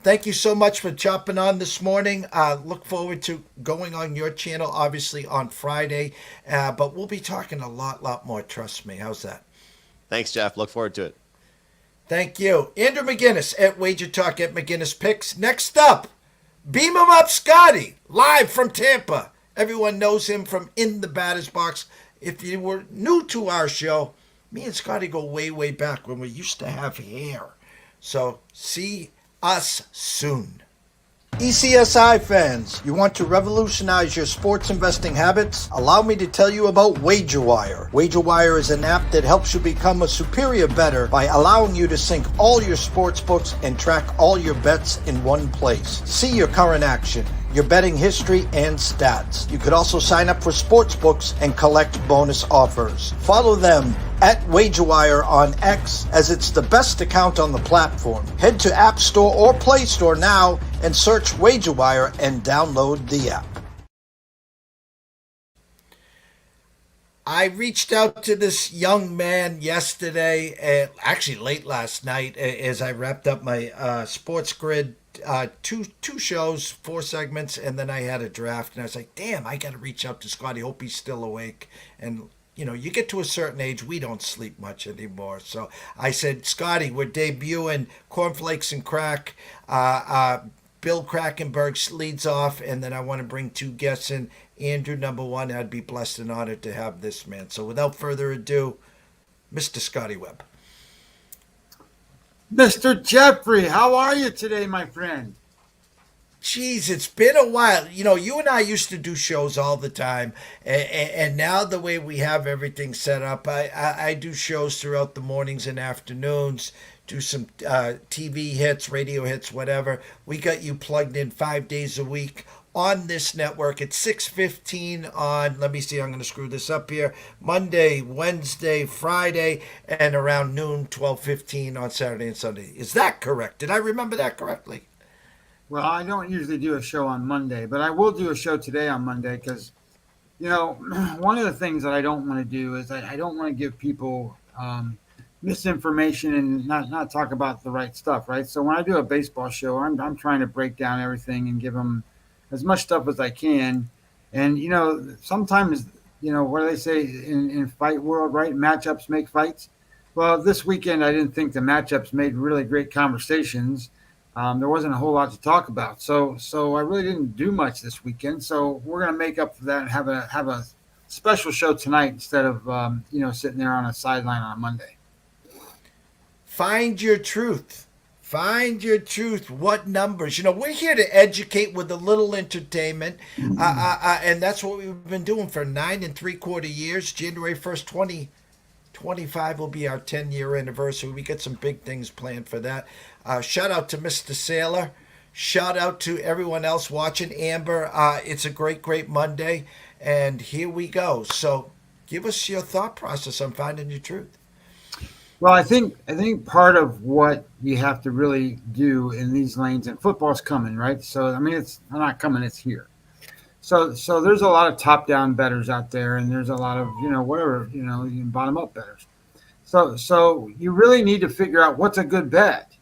Thank you so much for chopping on this morning. Look forward to going on your channel, obviously, on Friday. But we'll be talking a lot more, trust me. How's that? Thanks, Jeff. Look forward to it. Thank you. Andrew McGinnis at Wager Talk at McGinnis Picks. Next up, beam him up, Scotty, live from Tampa. Everyone knows him from In the Batter's Box. If you were new to our show, me and Scotty go way back when we used to have hair. So see us soon. ECSI fans, you want to revolutionize your sports investing habits? Allow me to tell you about WagerWire. WagerWire is an app that helps you become a superior bettor by allowing you to sync all your sports books and track all your bets in one place. See your current action, your betting history, and stats. You could also sign up for sports books and collect bonus offers. Follow them at WagerWire on X, as it's the best account on the platform. Head to App Store or Play Store now and search WagerWire and download the app. I reached out to this young man yesterday, actually late last night, as I wrapped up my Sports Grid two shows, 4 segments, and then I had a draft, and I was like, damn, I got to reach out to Scotty. Hope he's still awake. And you know, you get to a certain age, we don't sleep much anymore. So I said, Scotty, we're debuting Korn Flakes and Krack. Bill Krackomberger leads off, and then I want to bring 2 guests in. Andrew, number 1, I'd be blessed and honored to have this man. So without further ado, Mr. Scotty Webb. Mr. Jeffrey, how are you today, my friend? Jeez, it's been a while. You know, you and I used to do shows all the time, and now the way we have everything set up, I do shows throughout the mornings and afternoons, do some TV hits, radio hits, whatever. We got you plugged in 5 days a week on this network at 6:15 on, let me see, I'm going to screw this up here, Monday, Wednesday, Friday, and around noon, 12:15 on Saturday and Sunday. Is that correct? Did I remember that correctly? Well, I don't usually do a show on Monday, but I will do a show today on Monday because, you know, one of the things that I don't want to do is I don't want to give people misinformation and not talk about the right stuff, right? So when I do a baseball show, I'm trying to break down everything and give them as much stuff as I can. And sometimes, what do they say in fight world, right? Matchups make fights. Well, this weekend I didn't think the matchups made really great conversations. There wasn't a whole lot to talk about, so I really didn't do much this weekend. So we're gonna make up for that and have a special show tonight instead of sitting there on a sideline on a Monday. Find your truth. Find your truth. What numbers? We're here to educate with a little entertainment. And that's what we've been doing for 9 3/4 years. January 1st, 2025 will be our 10-year anniversary. We got some big things planned for that. Shout out to Mr. Sailor. Shout out to everyone else watching. Amber, it's a great, great Monday. And here we go. So give us your thought process on finding your truth. Well, I think part of what you have to really do in these lanes, and football's coming, right? So I mean, it's not coming; it's here. So there's a lot of top-down bettors out there, and there's a lot of whatever bottom-up bettors. So you really need to figure out what's a good bet.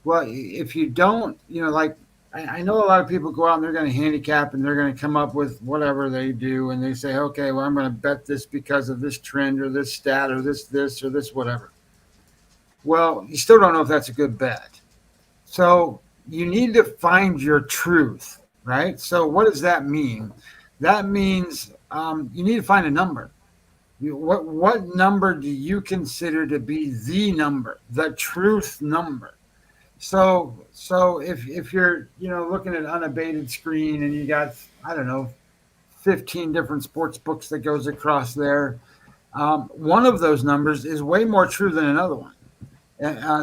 Well, if you don't, like I know a lot of people go out and they're going to handicap and they're going to come up with whatever they do, and they say, okay, well, I'm going to bet this because of this trend or this stat or this or this whatever. Well, you still don't know if that's a good bet. So you need to find your truth, right? So what does that mean? That means you need to find a number. What number do you consider to be the number, the truth number? So if you're looking at unabated screen and you got 15 different sports books that goes across there, one of those numbers is way more true than another one.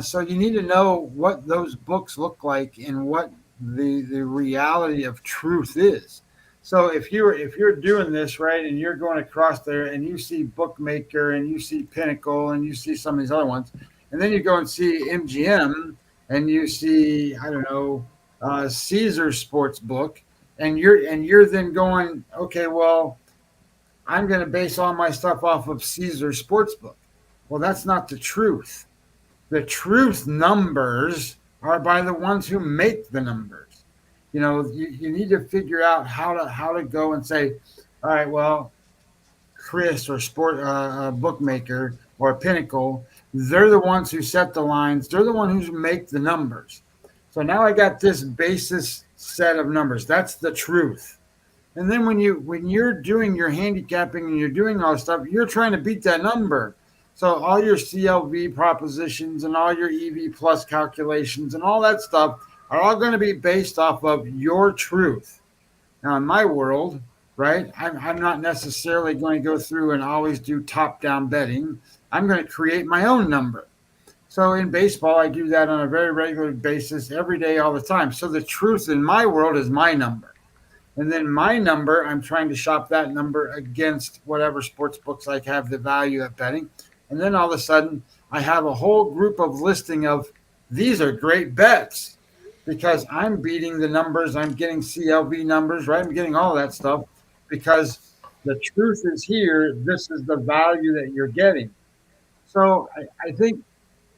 So you need to know what those books look like and what the reality of truth is. So if you're doing this right and you're going across there and you see Bookmaker and you see Pinnacle and you see some of these other ones, and then you go and see MGM and you see Caesar Sports Book, and you're then going, okay, well, I'm going to base all my stuff off of Caesar Sports Book. Well, that's not the truth. The truth numbers are by the ones who make the numbers. You need to figure out how to go and say, all right, well, Chris or Bookmaker or Pinnacle, they're the ones who set the lines. They're the ones who make the numbers. So now I got this basis set of numbers. That's the truth. And then when you're doing your handicapping and you're doing all this stuff, you're trying to beat that number. So all your CLV propositions and all your EV plus calculations and all that stuff are all going to be based off of your truth. Now, in my world, right, I'm not necessarily going to go through and always do top-down betting. I'm going to create my own number. So in baseball, I do that on a very regular basis every day, all the time. So the truth in my world is my number. And then my number, I'm trying to shop that number against whatever sports books I have the value of betting. And then all of a sudden, I have a whole group of listing of these are great bets because I'm beating the numbers. I'm getting CLV numbers, right? I'm getting all that stuff because the truth is here. This is the value that you're getting. So I think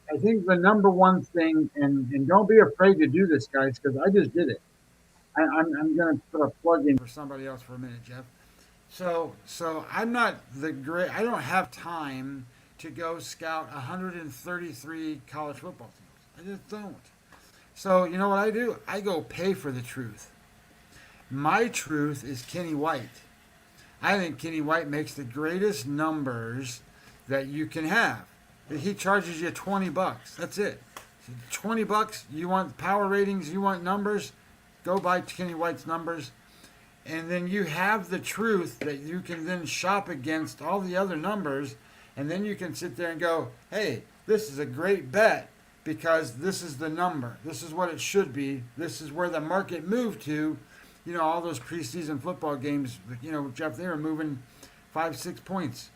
the number one thing, and don't be afraid to do this, guys, because I just did it. I'm going to put a plug in for somebody else for a minute, Jeff. So I'm not I don't have time to go scout 133 college football teams. I just don't. So you know what I do? I go pay for the truth. My truth is Kenny White. I think Kenny White makes the greatest numbers that you can have. He charges you $20. That's it. $20. You want power ratings, you want numbers, go buy Kenny White's numbers. And then you have the truth that you can then shop against all the other numbers. And then you can sit there and go, hey, this is a great bet because this is the number. This is what it should be. This is where the market moved to. All those preseason football games, Jeff, they were moving 5-6 points.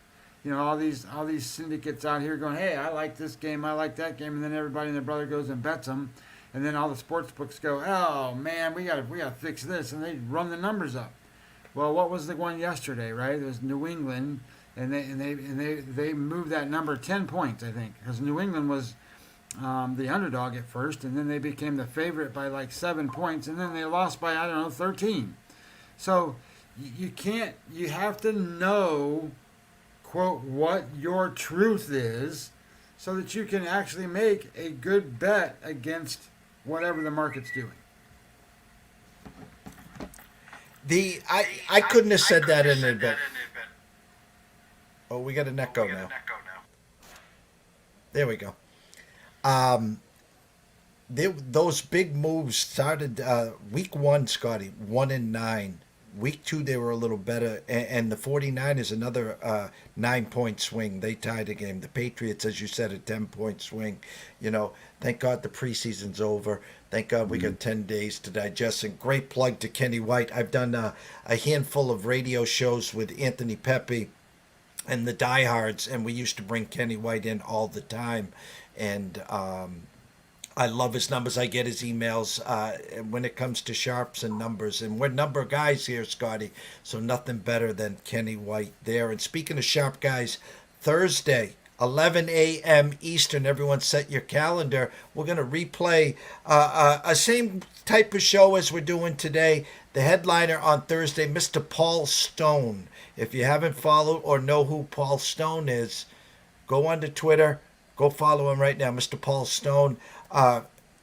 All these syndicates out here going, hey, I like this game, I like that game. And then everybody and their brother goes and bets them. And then all the sports books go, oh, man, we gotta fix this. And they run the numbers up. Well, what was the one yesterday, right? It was New England. And they moved that number 10 points, I think, because New England was the underdog at first, and then they became the favorite by like 7 points, and then they lost by 13. So you can't. You have to know, quote, what your truth is, so that you can actually make a good bet against whatever the market's doing. I couldn't have said that in advance. Oh, we got an echo now. There we go. Those big moves started week 1, Scotty, 1-9. Week 2, they were a little better, and the 49ers another 9-point swing. They tied a game. The Patriots, as you said, a 10-point swing. Thank God the preseason's over. Thank God we got 10 days to digest. And great plug to Kenny White. I've done a handful of radio shows with Anthony Pepe and the diehards, and we used to bring Kenny White in all the time. And I love his numbers. I get his emails when it comes to sharps and numbers. And we're number guys here, Scotty. So nothing better than Kenny White there. And speaking of sharp guys, Thursday, 11 a.m. Eastern. Everyone set your calendar. We're going to replay a same type of show as we're doing today. The headliner on Thursday, Mr. Paul Stone. If you haven't followed or know who Paul Stone is, go onto Twitter. Go follow him right now, Mr. Paul Stone.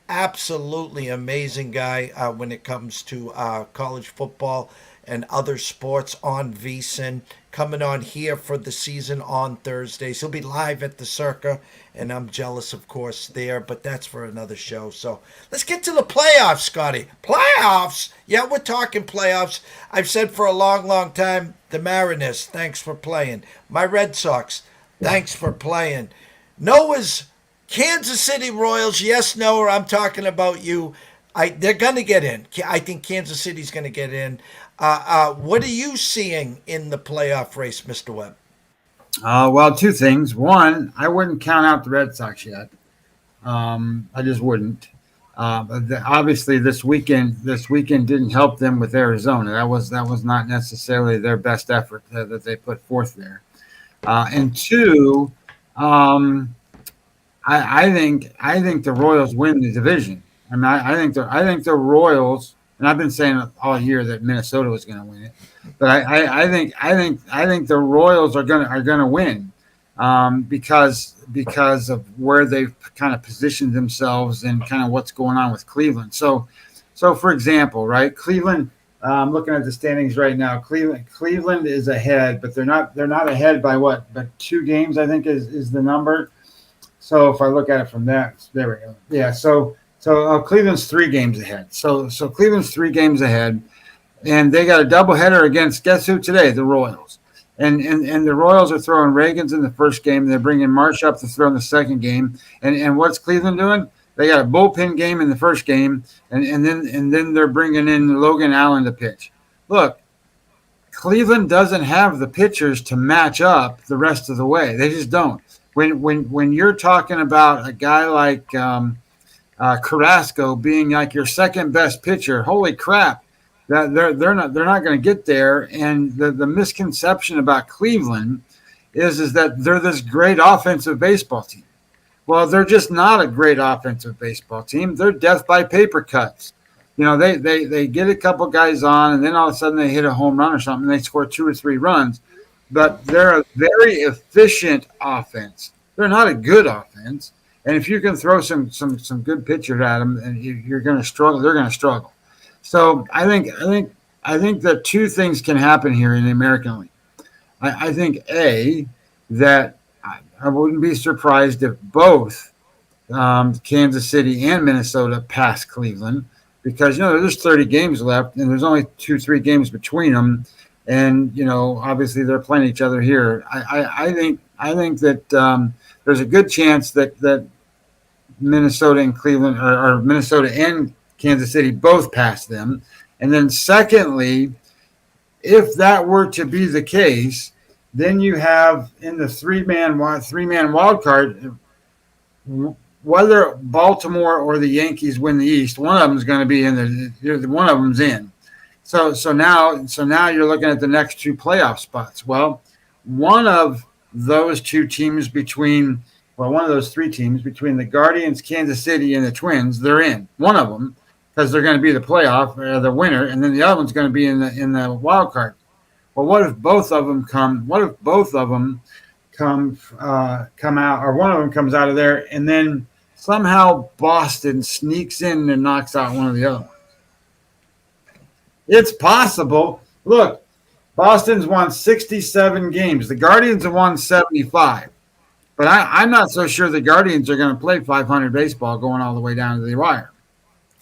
Absolutely amazing guy when it comes to college football and other sports on VSiN. Coming on here for the season on Thursdays. He'll be live at the Circa, and I'm jealous, of course, there, but that's for another show. So let's get to the playoffs, Scotty. Playoffs? Yeah, we're talking playoffs. I've said for a long, long time, the Mariners, thanks for playing. My Red Sox, thanks for playing. Noah's Kansas City Royals, yes, Noah, I'm talking about you. They're going to get in. I think Kansas City's going to get in. What are you seeing in the playoff race, Mr. Webb? Well, two things. One, I wouldn't count out the Red Sox yet. I just wouldn't. Obviously, this weekend didn't help them with Arizona. That was not necessarily their best effort that they put forth there. And two, I think the Royals win the division. I mean, I think the Royals, and I've been saying all year that Minnesota was going to win it, but I think the Royals are going to win because of where they've kind of positioned themselves and kind of what's going on with Cleveland. So for example, right, Cleveland. I'm looking at the standings right now. Cleveland is ahead, but they're not ahead by what? But 2 games, I think, is the number. So if I look at it from that, there we go. Yeah. So Cleveland's 3 games ahead. So Cleveland's 3 games ahead, and they got a doubleheader against guess who today? The Royals. And the Royals are throwing Reagans in the first game. They're bringing Marsh up to throw in the second game. And what's Cleveland doing? They got a bullpen game in the first game, and then they're bringing in Logan Allen to pitch. Look, Cleveland doesn't have the pitchers to match up the rest of the way. They just don't. When you're talking about a guy like Carrasco being like your second best pitcher, holy crap, that they're not going to get there. And the misconception about Cleveland is that they're this great offensive baseball team. Well, they're just not a great offensive baseball team. They're death by paper cuts. They get a couple guys on, and then all of a sudden they hit a home run or something, and they score 2 or 3 runs. But they're a very efficient offense. They're not a good offense. And if you can throw some good pitchers at them, and you're going to struggle, they're going to struggle. So I think that 2 things can happen here in the American League. I think that I wouldn't be surprised if both Kansas City and Minnesota pass Cleveland, because there's 30 games left and there's only 2-3 games between them, and obviously they're playing each other here. I think that there's a good chance that Minnesota and Cleveland or Minnesota and Kansas City both pass them, and then secondly, if that were to be the case, then you have in the three-man wild card, whether Baltimore or the Yankees win the East, one of them is going to be one of them's in. So now you're looking at the next 2 playoff spots. Well, one of those 2 teams one of those 3 teams between the Guardians, Kansas City, and the Twins, they're in. One of them, because they're going to be the playoff, the winner, and then the other one's going to be in the wild card. Well, what if both of them come? What if both of them come out, or one of them comes out of there, and then somehow Boston sneaks in and knocks out one of the other ones? It's possible. Look, Boston's won 67 games. The Guardians have won 75. But I'm not so sure the Guardians are going to play 500 baseball going all the way down to the wire.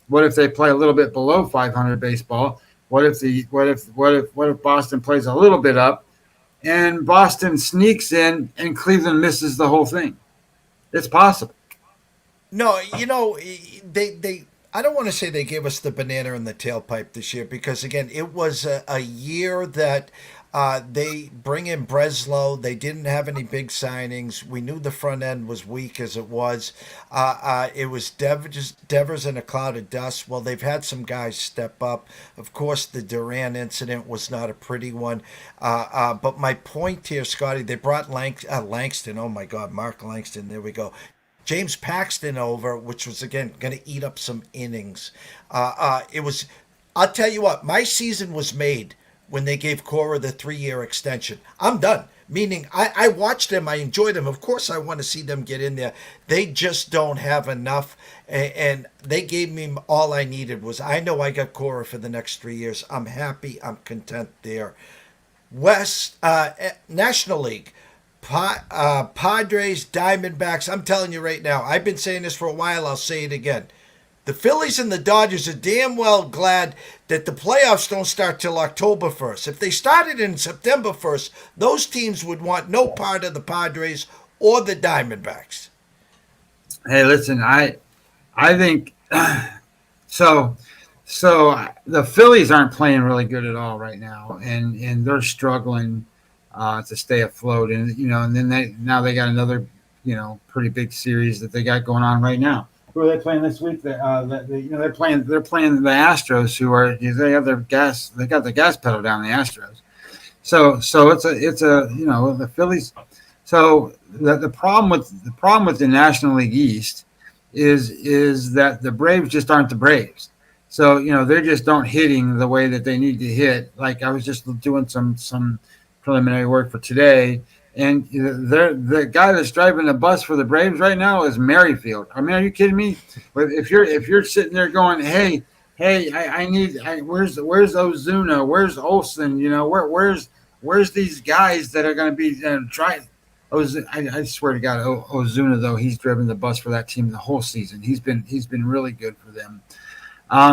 What if they play a little bit below 500 baseball? What if Boston plays a little bit up, and Boston sneaks in and Cleveland misses the whole thing? It's possible. No, they I don't want to say they gave us the banana in the tailpipe this year, because again, it was a year that they bring in Breslow. They didn't have any big signings. We knew the front end was weak as it was. It was Devers in a cloud of dust. Well, they've had some guys step up. Of course, the Duran incident was not a pretty one. But my point here, Scotty, they brought Langston. Oh, my God, Mark Langston. There we go. James Paxton over, which was, again, going to eat up some innings. It was, I'll tell you what, my season was made when they gave Cora the 3-year extension. I'm done. Meaning, I watched them. I enjoyed them. Of course, I want to see them get in there. They just don't have enough. And they gave me all I needed was, I know I got Cora for the next 3 years. I'm happy. I'm content there. National League. Padres, Diamondbacks. I'm telling you right now, I've been saying this for a while. I'll say it again. The Phillies and the Dodgers are damn well glad that the playoffs don't start till October 1st. If they started in September 1st, those teams would want no part of the Padres or the Diamondbacks. Hey, listen, I think so. The Phillies aren't playing really good at all right now, and they're struggling to stay afloat. And and then they got another pretty big series that they got going on right now. Who are they playing this week? They're playing the Astros, they got the gas pedal down, the Astros. So it's the Phillies. So the problem with the National League East is that the Braves just aren't the Braves. So they just don't hitting the way that they need to hit. Like I was just doing some preliminary work for today. And the guy that's driving the bus for the Braves right now is Merrifield. I mean, are you kidding me? If you're sitting there going, hey, where's Ozuna? Where's Olsen? Where's these guys that are going to be trying? I swear to God, Ozuna though, he's driven the bus for that team the whole season. He's been really good for them. I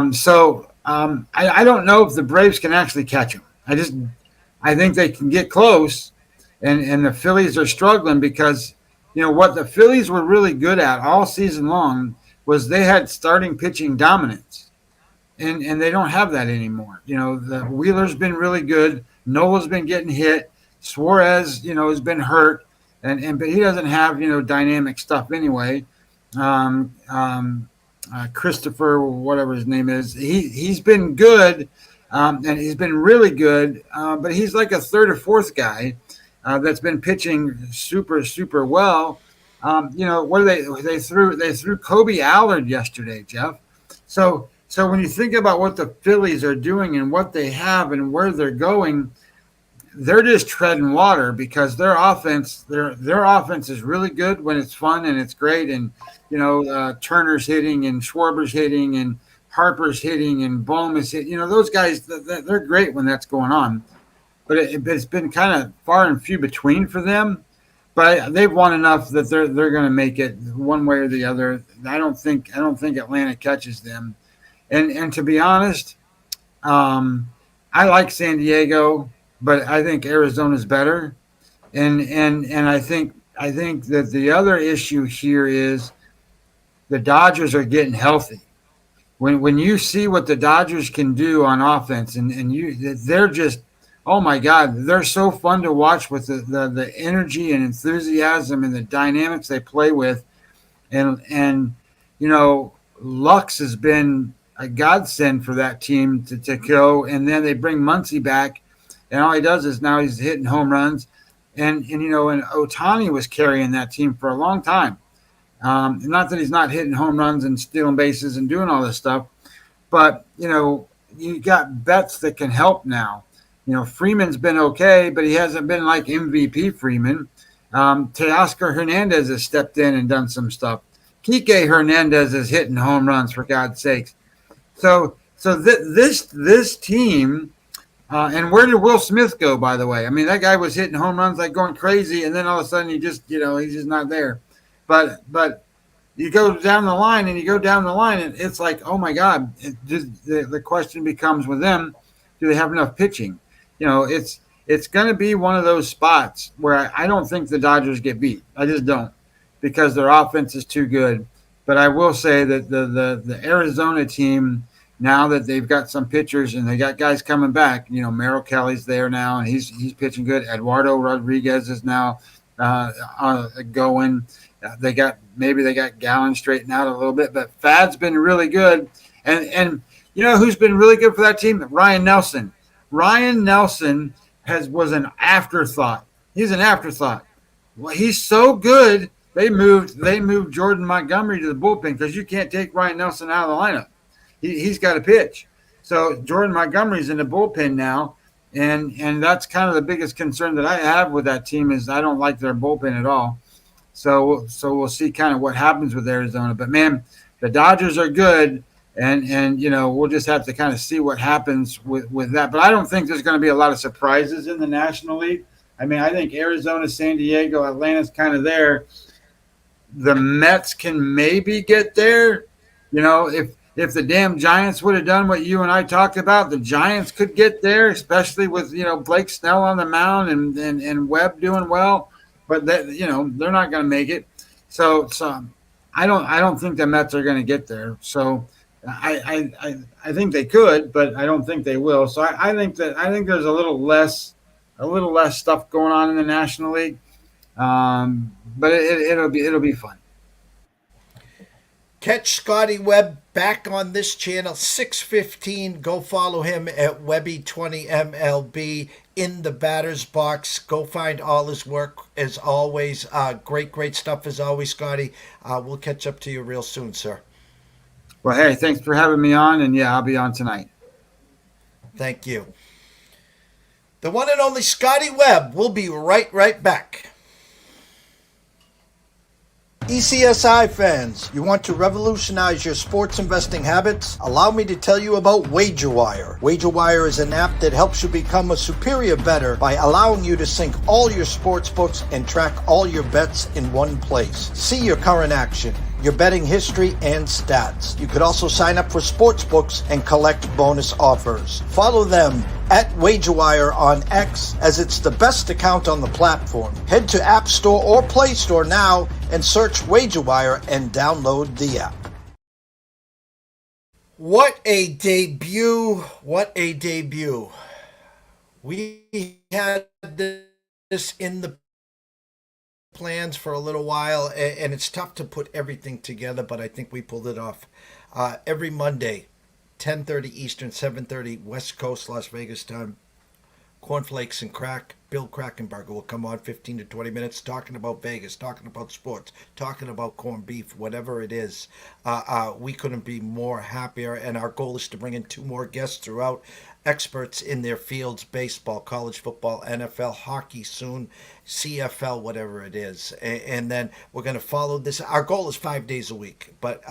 don't know if the Braves can actually catch him. I think they can get close. And the Phillies are struggling because, what the Phillies were really good at all season long was they had starting pitching dominance. And they don't have that anymore. The Wheeler's been really good. Nola's been getting hit. Suarez, has been hurt. But he doesn't have, dynamic stuff anyway. Christopher, whatever his name is, he's been good. And he's been really good. But he's like a third or fourth guy. That's been pitching super, super well. What are they threw Kobe Allard yesterday, Jeff. So when you think about what the Phillies are doing and what they have and where they're going, they're just treading water because their offense is really good when it's fun and it's great. And, Turner's hitting and Schwarber's hitting and Harper's hitting and Bohm is hitting. Those guys, they're great when that's going on. But it's been kind of far and few between for them. But they've won enough that they're going to make it one way or the other. I don't think Atlanta catches them. And to be honest, I like San Diego, but I think Arizona's better. And I think that the other issue here is the Dodgers are getting healthy. When you see what the Dodgers can do on offense, they're just, oh my God, they're so fun to watch with the energy and enthusiasm and the dynamics they play with. And Lux has been a godsend for that team to go. And then they bring Muncy back, and all he does is now he's hitting home runs. And Ohtani was carrying that team for a long time. Not that he's not hitting home runs and stealing bases and doing all this stuff, but you got Betts that can help now. Freeman's been okay, but he hasn't been like MVP Freeman. Teoscar Hernandez has stepped in and done some stuff. Kike Hernandez is hitting home runs, for God's sakes. So this team, and where did Will Smith go, by the way? I mean, that guy was hitting home runs like going crazy, and then all of a sudden he's just not there. But you go down the line, and it's like, oh my God, the question becomes with them, do they have enough pitching? It's going to be one of those spots where I don't think the Dodgers get beat. I just don't, because their offense is too good. But I will say that the Arizona team, now that they've got some pitchers and they got guys coming back, Merrill Kelly's there now and he's pitching good. Eduardo Rodriguez is now going. They got Gallen straightened out a little bit, but Fad's been really good. And who's been really good for that team? Ryan Nelson. Ryan Nelson was an afterthought. He's an afterthought. Well, he's so good. They moved Jordan Montgomery to the bullpen because you can't take Ryan Nelson out of the lineup. He's got to pitch. So Jordan Montgomery's in the bullpen now, and that's kind of the biggest concern that I have with that team is I don't like their bullpen at all. So we'll see kind of what happens with Arizona. But man, the Dodgers are good, and we'll just have to kind of see what happens with that. But I don't think there's going to be a lot of surprises in the National League. I mean, I think Arizona, San Diego, Atlanta's kind of there. The Mets can maybe get there. If the damn Giants would have done what you and I talked about, the Giants could get there, especially with Blake Snell on the mound and Webb doing well. But they're not going to make it. So I don't think the Mets are going to get there. So I think they could, but I don't think they will. So I think there's a little less stuff going on in the National League. But it'll be fun. Catch Scotty Webb back on this channel, 6:15. Go follow him at Webby20MLB in the batter's box. Go find all his work as always. Great stuff as always, Scotty. We'll catch up to you real soon, sir. Well, hey, thanks for having me on, and yeah, I'll be on tonight. Thank you. The one and only Scotty Webb. We'll be right back. ECSI fans, you want to revolutionize your sports investing habits? Allow me to tell you about WagerWire. WagerWire is an app that helps you become a superior bettor by allowing you to sync all your sports books and track all your bets in one place. See your current action, your betting history, and stats. You could also sign up for sports books and collect bonus offers. Follow them at WagerWire on X, as it's the best account on the platform. Head to App Store or Play Store now and search WagerWire and download the app. What a debut. What a debut. We had this in the plans for a little while, and it's tough to put everything together, but I think we pulled it off. Every Monday, 10:30 Eastern, 7:30 West Coast, Las Vegas time. Korn Flakes and Krack. Bill Krackomberger will come on 15 to 20 minutes talking about Vegas, talking about sports, talking about corned beef, whatever it is. We couldn't be more happier, and our goal is to bring in 2 more guests throughout, experts in their fields, baseball, college football, NFL, hockey soon, CFL, whatever it is. And then we're going to follow this. Our goal is 5 days a week, but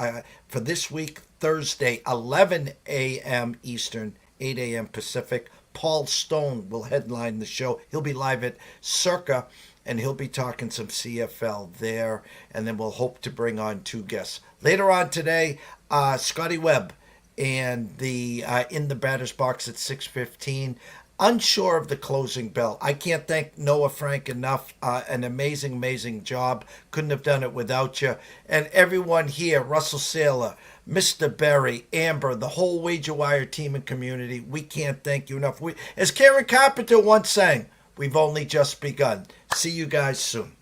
for this week, Thursday, 11 a.m. Eastern, 8 a.m. Pacific, Paul Stone will headline the show. He'll be live at Circa, and he'll be talking some CFL there, and then we'll hope to bring on 2 guests. Later on today, Scotty Webb and the in the batter's box at 6:15. Unsure of the closing bell. I can't thank Noah Frank enough. An amazing job. Couldn't have done it without you. And everyone here, Russell Saylor, Mr. Berry, Amber, the whole WagerWire team and community, we can't thank you enough. As Karen Carpenter once sang, we've only just begun. See you guys soon.